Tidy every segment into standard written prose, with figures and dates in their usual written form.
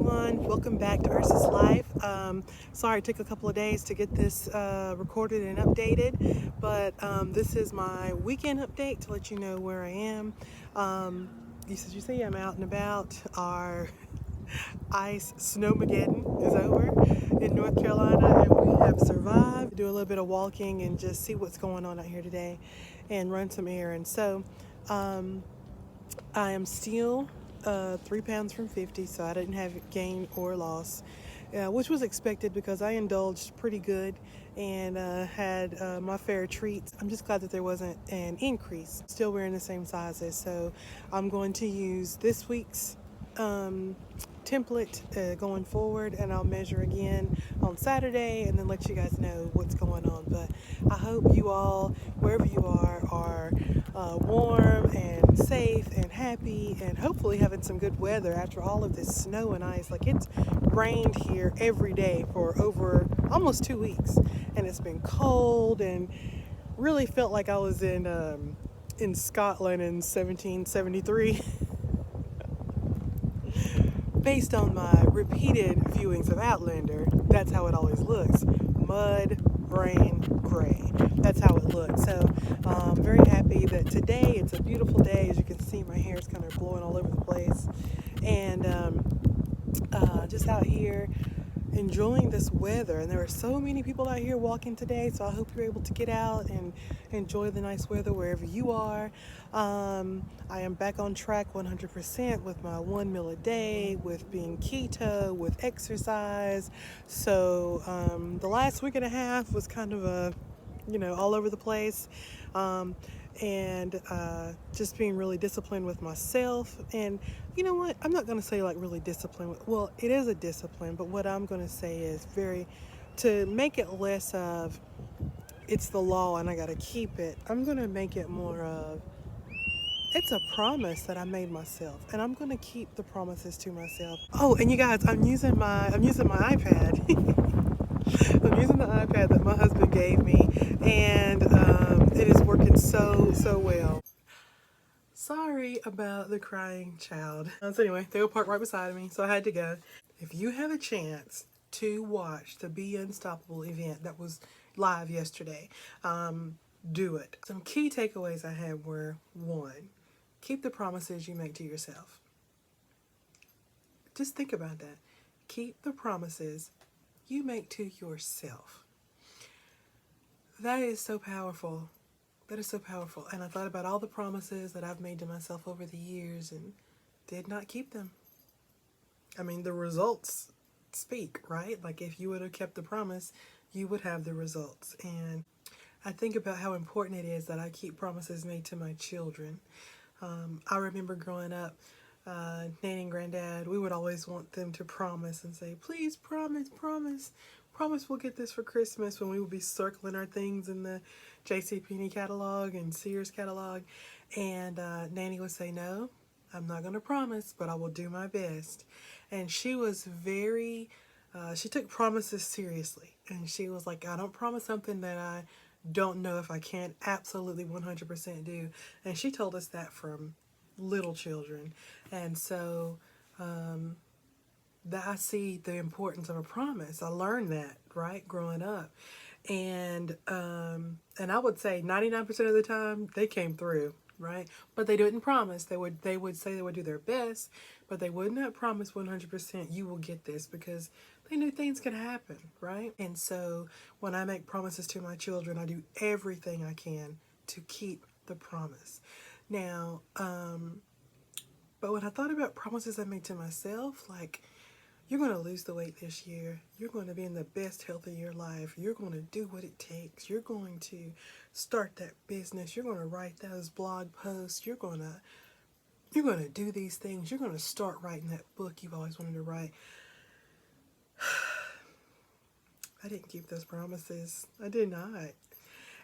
everyone. Welcome back to Ursus Life. Sorry it took a couple of days to get this recorded and updated, but this is my weekend update to let you know where I am. As you see, I'm out and about. Our ice snowmageddon is over in North Carolina, and we have survived. Do a little bit of walking and just see what's going on out here today and run some errands. So I am still 3 pounds from 50, so I didn't have gain or loss, which was expected because I indulged pretty good and had my fair treats. I'm just glad that there wasn't an increase. Still wearing the same sizes, so I'm going to use this week's template going forward, and I'll measure again on Saturday and then let you guys know what's going on. But I hope you all, wherever you are warm and safe and happy and hopefully having some good weather after all of this snow and ice. Like, it's rained here every day for over almost 2 weeks, and it's been cold and really felt like I was in Scotland in 1773. Based on my repeated viewings of Outlander, that's how it always looks. Mud, rain, gray. That's how it looks. So I'm very happy that today it's a beautiful day. As you can see, my hair is kind of blowing all over the place. And just out here enjoying this weather. And there are so many people out here walking today, so I hope you're able to get out and enjoy the nice weather wherever you are. I am back on track 100% with my 1 meal a day, with being keto, with exercise. So the last week and a half was kind of all over the place. And just being really disciplined with myself. And you know what? I'm not going to say like really disciplined. Well, it is a discipline, but what I'm going to say is to make it less of it's the law and I got to keep it. I'm going to make it more of it's a promise that I made myself, and I'm going to keep the promises to myself. Oh, and you guys, I'm using my iPad. I'm using the iPad that my husband gave me, and it is working so well. Sorry about the crying child. So anyway, they were parked right beside me, so I had to go. If you have a chance to watch the Be Unstoppable event that was live yesterday, do it. Some key takeaways I had were: 1, keep the promises you make to yourself. Just think about that. Keep the promises you make to yourself. That is so powerful. That is so powerful. And I thought about all the promises that I've made to myself over the years and did not keep them. I mean, the results speak, right? Like, if you would have kept the promise, you would have the results. And I think about how important it is that I keep promises made to my children. I remember growing up, Nanny and Granddad, we would always want them to promise and say, please promise we'll get this for Christmas, when we would be circling our things in the JCPenney catalog and Sears catalog. And Nanny would say, no, I'm not going to promise, but I will do my best. And she was she took promises seriously. And she was like, I don't promise something that I don't know if I can absolutely 100% do. And she told us that from little children. And so that I see the importance of a promise. I learned that, right, growing up. And I would say 99% of the time they came through, right? But they didn't promise. They would say they would do their best, but they would not promise 100% you will get this, because they knew things could happen, right? And so when I make promises to my children, I do everything I can to keep the promise. Now, but when I thought about promises I made to myself, like, you're going to lose the weight this year. You're going to be in the best health of your life. You're going to do what it takes. You're going to start that business. You're going to write those blog posts. You're going to do these things. You're going to start writing that book you've always wanted to write. I didn't keep those promises. I did not.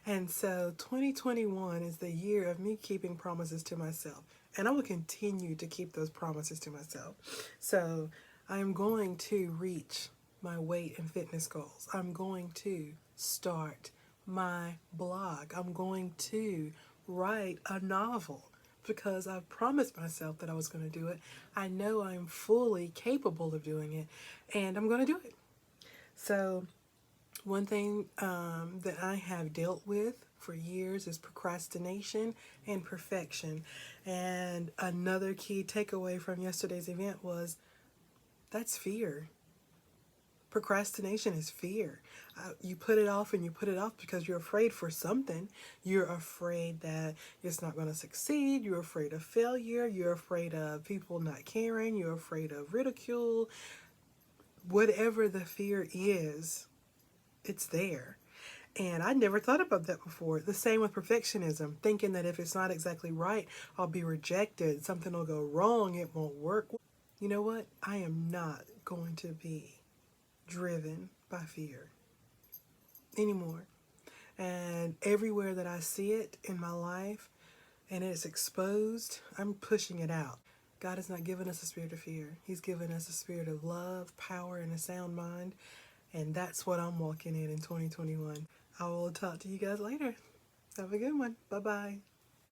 And so 2021 is the year of me keeping promises to myself. And I will continue to keep those promises to myself. So I am going to reach my weight and fitness goals. I'm going to start my blog. I'm going to write a novel. because I've promised myself that I was going to do it. I know I'm fully capable of doing it, and I'm going to do it. So one thing that I have dealt with for years is procrastination and perfection. And another key takeaway from yesterday's event was that's fear. Procrastination is fear. You put it off and you put it off because you're afraid for something. You're afraid that it's not going to succeed. You're afraid of failure. You're afraid of people not caring. You're afraid of ridicule. Whatever the fear is, it's there. And I never thought about that before. The same with perfectionism, thinking that if it's not exactly right, I'll be rejected. Something will go wrong. It won't work. You know what? I am not going to be driven by fear anymore. And everywhere that I see it in my life and it's exposed, I'm pushing it out. God has not given us a spirit of fear. He's given us a spirit of love, power, and a sound mind. And that's what I'm walking in 2021. I will talk to you guys later. Have a good one. Bye-bye.